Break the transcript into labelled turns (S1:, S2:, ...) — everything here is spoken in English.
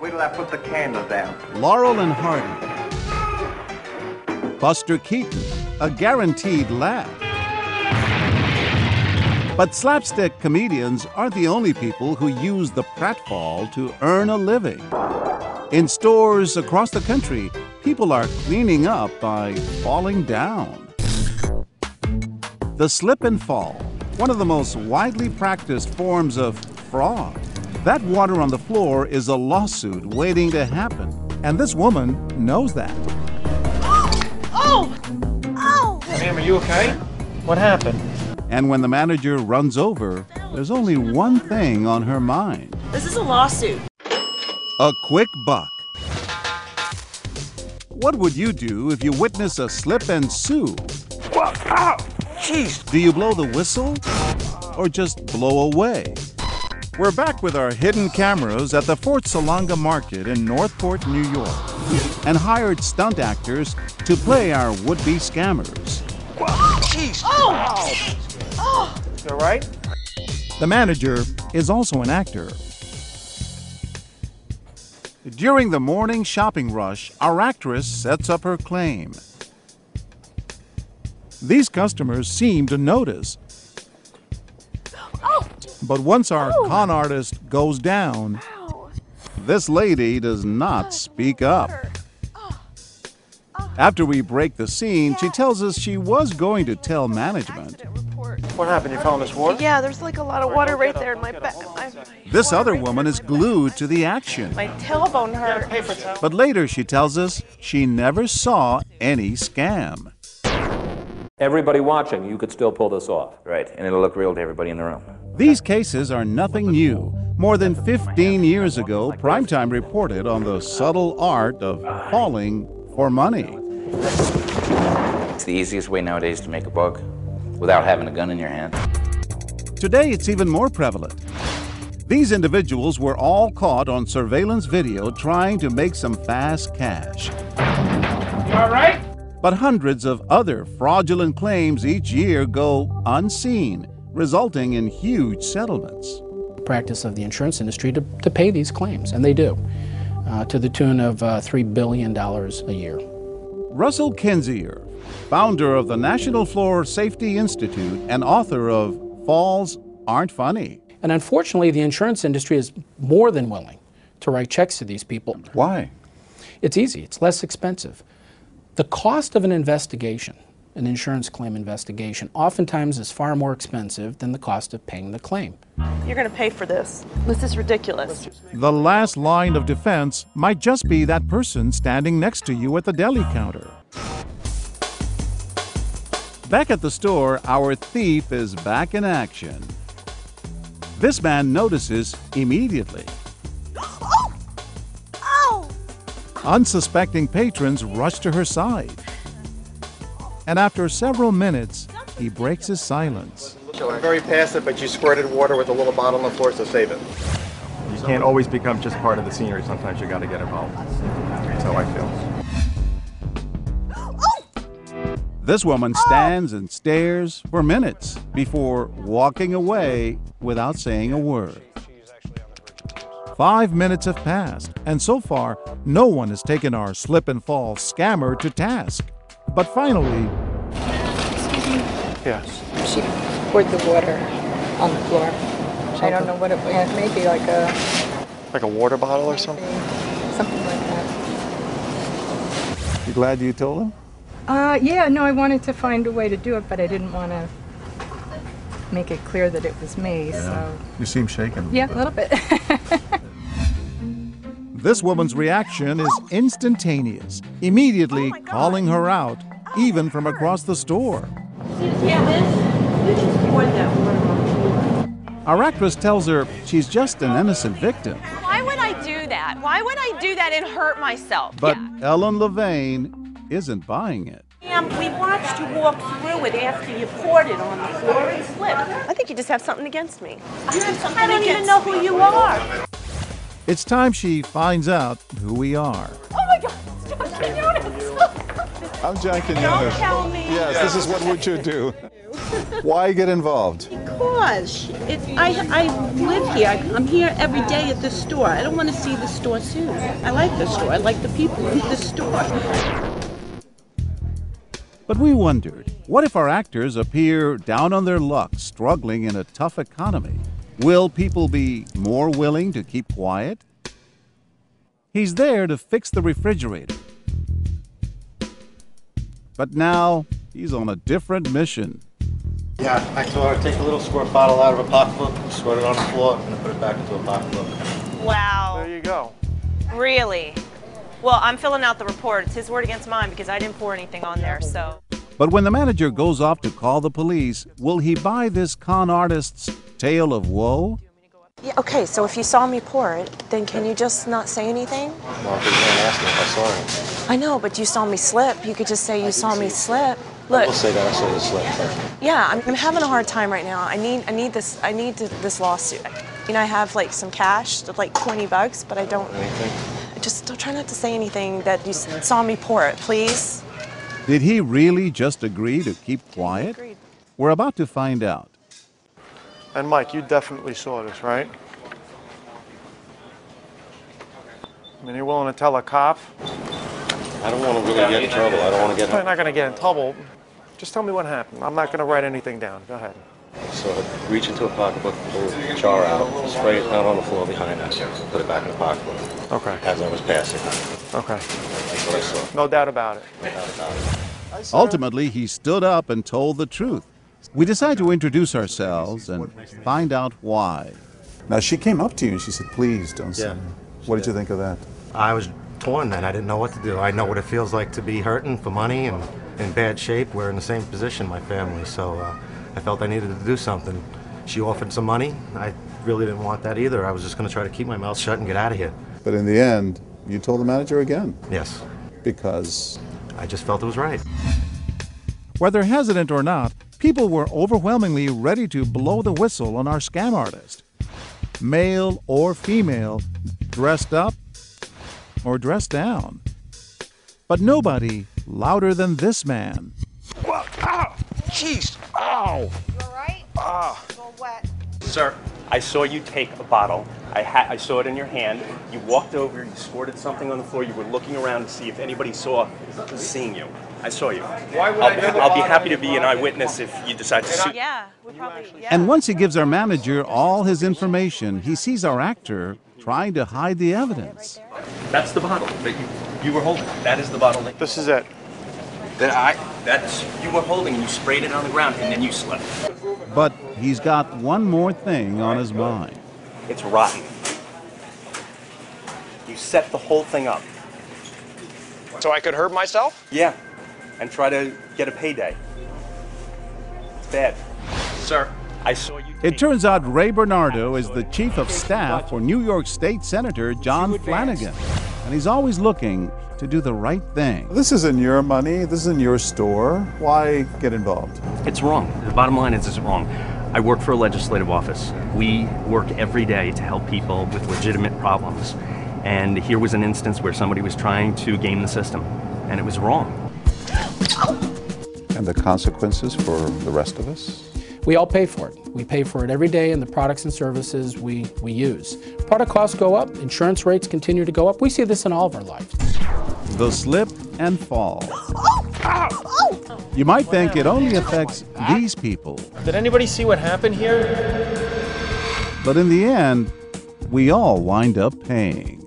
S1: Wait till I put the candle down.
S2: Laurel and Hardy. Buster Keaton, a guaranteed laugh. But slapstick comedians aren't the only people who use the pratfall to earn a living. In stores across the country, people are cleaning up by falling down. The slip and fall, one of the most widely practiced forms of fraud. That water on the floor is a lawsuit waiting to happen, and this woman knows that.
S3: Oh! Oh!
S4: Ma'am, are you okay? What happened?
S2: And when the manager runs over, there's only one thing on her mind.
S3: This is a lawsuit.
S2: A quick buck. What would you do if you witness a slip and sue?
S1: Ow! Jeez!
S2: Do you blow the whistle or just blow away? We're back with our hidden cameras at the Fort Salonga Market in Northport, New York, and hired stunt actors to play our would-be scammers.
S1: Jeez!
S3: Oh! Oh!
S4: You all right?
S2: The manager is also an actor. During the morning shopping rush, our actress sets up her claim. These customers seem to notice.
S3: Oh!
S2: But once our con artist goes down, this lady does not speak up. After we break the scene, she tells us she was going to tell management.
S4: What happened? You fell in this water?
S3: Yeah, there's like a lot of water right there in my back.
S2: This other woman is glued to the action.
S3: My tailbone hurt.
S4: Paper towel.
S2: But later she tells us she never saw any scam.
S5: Everybody watching, you could still pull this off.
S1: Right, and it'll look real to everybody in the room.
S2: These cases are nothing new. More than 15 years ago, Primetime reported on the subtle art of falling for money.
S1: It's the easiest way nowadays to make a buck without having a gun in your hand.
S2: Today, it's even more prevalent. These individuals were all caught on surveillance video trying to make some fast cash.
S4: You all right?
S2: But hundreds of other fraudulent claims each year go unseen, resulting in huge settlements.
S6: Practice of the insurance industry to pay these claims, and they do, to the tune of $3 billion a year.
S2: Russell Kinzier, founder of the National Floor Safety Institute and author of Falls Aren't Funny.
S6: And unfortunately, the insurance industry is more than willing to write checks to these people.
S2: Why?
S6: It's easy. It's less expensive. The cost of an investigation, an insurance claim investigation, oftentimes is far more expensive than the cost of paying the claim.
S3: You're gonna pay for this. This is ridiculous.
S2: The last line of defense might just be that person standing next to you at the deli counter. Back at the store, our thief is back in action. This man notices immediately.
S3: Oh! Oh!
S2: Unsuspecting patrons rush to her side. And after several minutes, he breaks his silence.
S4: Very passive, but you squirted water with a little bottle on the floor, so save it. You can't always become just part of the scenery. Sometimes you got to get involved. That's how I feel.
S2: This woman stands and stares for minutes before walking away without saying a word. 5 minutes have passed, and so far, no one has taken our slip and fall scammer to task. But finally...
S4: Yes.
S7: She poured the water on the floor. I don't know what it was. Maybe like
S4: Like a water bottle or something?
S7: something like that.
S2: You glad you told him?
S7: Yeah, no, I wanted to find a way to do it, but I didn't want to make it clear that it was me, so...
S2: You seem shaken.
S7: Yeah, a little bit.
S2: This woman's reaction is instantaneous, immediately calling her out, even from across the store. Our actress tells her she's just an innocent victim.
S3: Why would I do that? Why would I do that and hurt myself?
S2: But Ellen Levane isn't buying it.
S8: Ma'am, we watched you walk through it after you poured it on the floor and slipped.
S3: I think you just have something against me.
S8: I don't even know who you are.
S2: It's time she finds out who we are.
S3: Oh my God, it's John Quinones.
S9: I'm John Quinones.
S8: Don't tell me.
S9: Yes, this is what would you do. Why get involved?
S8: Because I live here. I'm here every day at the store. I don't want to see the store soon. I like the store. I like the people in the store.
S2: But we wondered, what if our actors appear down on their luck, struggling in a tough economy? Will people be more willing to keep quiet? He's there to fix the refrigerator. But now he's on a different mission.
S10: Yeah, I told her to take a little squirt bottle out of her pocketbook, squirt it on the floor, and then put it back into her pocketbook.
S3: Wow.
S4: There you go.
S3: Really? Well, I'm filling out the report. It's his word against mine because I didn't pour anything on there, so.
S2: But when the manager goes off to call the police, will he buy this con artist's tale of woe?
S3: Yeah, okay, so if you saw me pour it, then can you just not say anything?
S10: Well, because you didn't ask me if I saw her.
S3: I know, but you saw me slip. You could just say you saw me slip. Look.
S10: We'll say that I saw you slip.
S3: Yeah, I'm having a hard time right now. I need this lawsuit. You know, I have like some cash, like $20, but I don't.
S10: Anything?
S3: Just don't try not to say anything that you saw me pour it, please.
S2: Did he really just agree to keep quiet? We're about to find out.
S4: And Mike, you definitely saw this, right? I mean, you're willing to tell a cop?
S10: I don't want to really get in trouble. I don't want to get.
S4: I'm not going to get in trouble. Just tell me what happened. I'm not going to write anything down. Go ahead.
S10: So reach into a pocketbook, pull the jar out, spray it down on the floor behind us, put it back in the pocketbook.
S4: Okay.
S10: As I was passing.
S4: Okay.
S10: That's what I saw.
S4: No doubt about it.
S10: No doubt about it.
S2: Ultimately, he stood up and told the truth. We decide to introduce ourselves and find out why.
S9: Now, she came up to you and she said, please don't say.
S10: Yeah.
S9: What did you think of that?
S10: I was torn then. I didn't know what to do. I know what it feels like to be hurting for money and in bad shape. We're in the same position, my family, so I felt I needed to do something. She offered some money. I really didn't want that either. I was just going to try to keep my mouth shut and get out of here.
S9: But in the end, you told the manager again.
S10: Yes.
S9: Because?
S10: I just felt it was right.
S2: Whether hesitant or not, people were overwhelmingly ready to blow the whistle on our scam artist. Male or female, dressed up or dressed down. But nobody louder than this man.
S11: Well, ow! Jeez! Ow!
S12: You all right? It's all wet.
S11: Sir, I saw you take a bottle. I saw it in your hand. You walked over, you squirted something on the floor. You were looking around to see if anybody was seeing you. I saw you. I'll be happy to be an eyewitness if you decide to sue.
S3: Yeah, we probably. Yeah.
S2: And once he gives our manager all his information, he sees our actor trying to hide the evidence.
S11: That's the bottle that you were holding. That is the bottle.
S4: This is it.
S11: That's you were holding. You sprayed it on the ground and then you slipped.
S2: But he's got one more thing on his mind.
S11: It's rotten. You set the whole thing up.
S13: So I could hurt myself?
S11: Yeah, and try to get a payday. It's bad. Sir, I saw you.
S2: It turns out Ray Bernardo is the chief of staff for New York State Senator John Flanagan, and he's always looking to do the right thing.
S9: This isn't your money. This isn't your store. Why get involved?
S14: It's wrong. The bottom line is it's wrong. I work for a legislative office. We work every day to help people with legitimate problems. And here was an instance where somebody was trying to game the system, and it was wrong.
S9: And the consequences for the rest of us?
S6: We all pay for it. We pay for it every day in the products and services we use. Product costs go up, insurance rates continue to go up. We see this in all of our lives.
S2: The slip and fall. You might think it only affects these people.
S15: Did anybody see what happened here?
S2: But in the end, we all wind up paying.